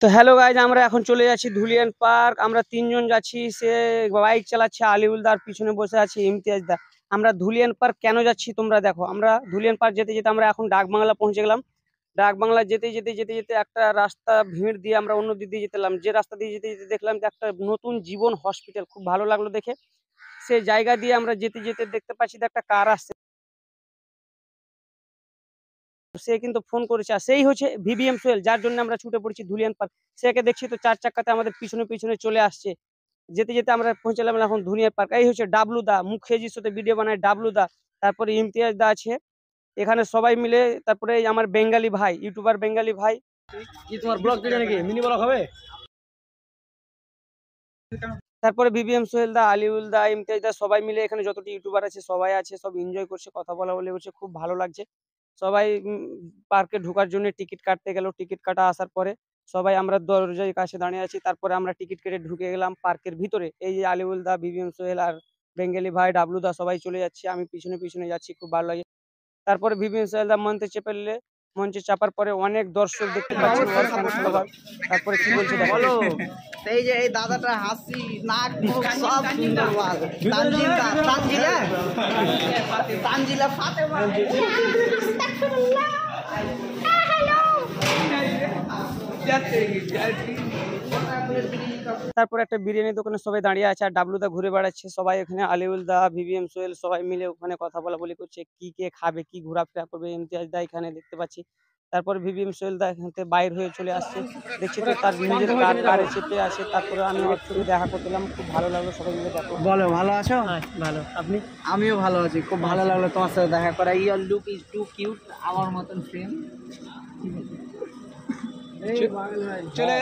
তো hello guys, আমরা এখন চলে যাচ্ছি ধুলিয়ান পার্ক। আমরা তিনজন যাচ্ছি। সে বাইক চালাচ্ছে আলিউল দা, আর পিছনে বসে আছে ইমতিয়াজ দা। আমরা ধুলিয়ান পার্ক কেন যাচ্ছি তোমরা দেখো। আমরা ধুলিয়ান পার্ক যেতে যেতে আমরা এখন ডাকবাংলা পৌঁছে গেলাম। ডাকবাংলা যেতে যেতে যেতে যেতে একটা রাস্তা ভিড় দিয়ে আমরা অন্য দিক দিয়ে যেতেলাম। যে রাস্তা দিয়ে যেতে যেতে দেখলাম যে একটা নতুন জীবন হসপিটাল, খুব ভালো লাগলো দেখে। সেই জায়গা দিয়ে আমরা যেতে যেতে দেখতে পাচ্ছি যে একটা কার আসছে। সে কিন্তু ফোন করেছে, আর সেই হচ্ছে ভিভিএম সোহেল, যার জন্য আমরা ছুটে পড়েছি ধুলিয়ান পার্ক। সেকে দেখছি তো চার চাক্কাতে আমাদের পিছনে পিছনে চলে আসছে। যেতে যেতে আমরা পৌঁছালাম এখন ধুলিয়ান পার্ক। এই হচ্ছে ডাবলু দা, মুখেজির সাথে ভিডিও বানায় ডাবলু দা। তারপরে ইমতিয়াজ দা আছে এখানে, সবাই মিলে। তারপরে আমার বেঙ্গালি ভাই, ইউটিউবার বেঙ্গালি ভাই। কি তোমার ব্লগ দেখে নাকি মিনি ব্লগ হবে? তারপরে ভিভিএম সোহেল দা, আলিউল দা, ইমতিয়াজ দা, সবাই মিলে এখানে যতটি ইউটিউবার আছে সবাই আছে, সব এনজয় করছে, কথা বলা বলে করছে, খুব ভালো লাগছে। সবাই পার্কে ঢোকার জন্য টিকিট কাটতে গেল। টিকিট কাটা আসার পরে সবাই আমরা দরজার কাছে দাঁড়িয়ে আছি। তারপরে আমরা টিকিট কেটে ঢুকে গেলাম পার্কের ভিতরে। এই যে আলিউল দা, ভিভিএম সোহেল আর বেঙ্গলি ভাই ডাবলু দা সবাই চলে যাচ্ছে, আমি পিছনে পিছনে যাচ্ছি, খুব ভালো লাগে। তারপরে ভিভিএম সোহেল দা মঞ্চে চেপে নিলে, মঞ্চে চাপার পরে অনেক দর্শক দেখতে পাচ্ছি। তারপরে কি বলছে বলো। এই যে এই দাদাটা হাসি নাক মুখ সব সুন্দর বল। তানজিলা ফাতেমা। তারপর একটা বিরিয়ানি দোকানে সবাই দাঁড়িয়ে আছে, আর ডাবলু দা ঘুরে বেড়াচ্ছে। সবাই ওখানে আলিউল দা, ভিভিএম সোহেল সবাই মিলে ওখানে কথা বলা বলি করছে, কি কে খাবে, কি ঘোরাফেরা করবে। ইমতিয়াজ দা এখানে দেখতে পাচ্ছি। তারপর ভিভিএম সোহেল দা এখান থেকে বাইর হয়ে চলে আসছে, দেখছি তো তার নিজের কারে চেপে আছে। তারপরে আমি ওর সঙ্গে দেখা করলাম, খুব ভালো লাগলো। সবাই মিলে দেখো। বলো ভালো আছো? ভালো, আপনি? আমিও ভালো আছি, খুব ভালো লাগলো তোমার সাথে দেখা করা। Your look is too cute, আমার মতন সেম। চলে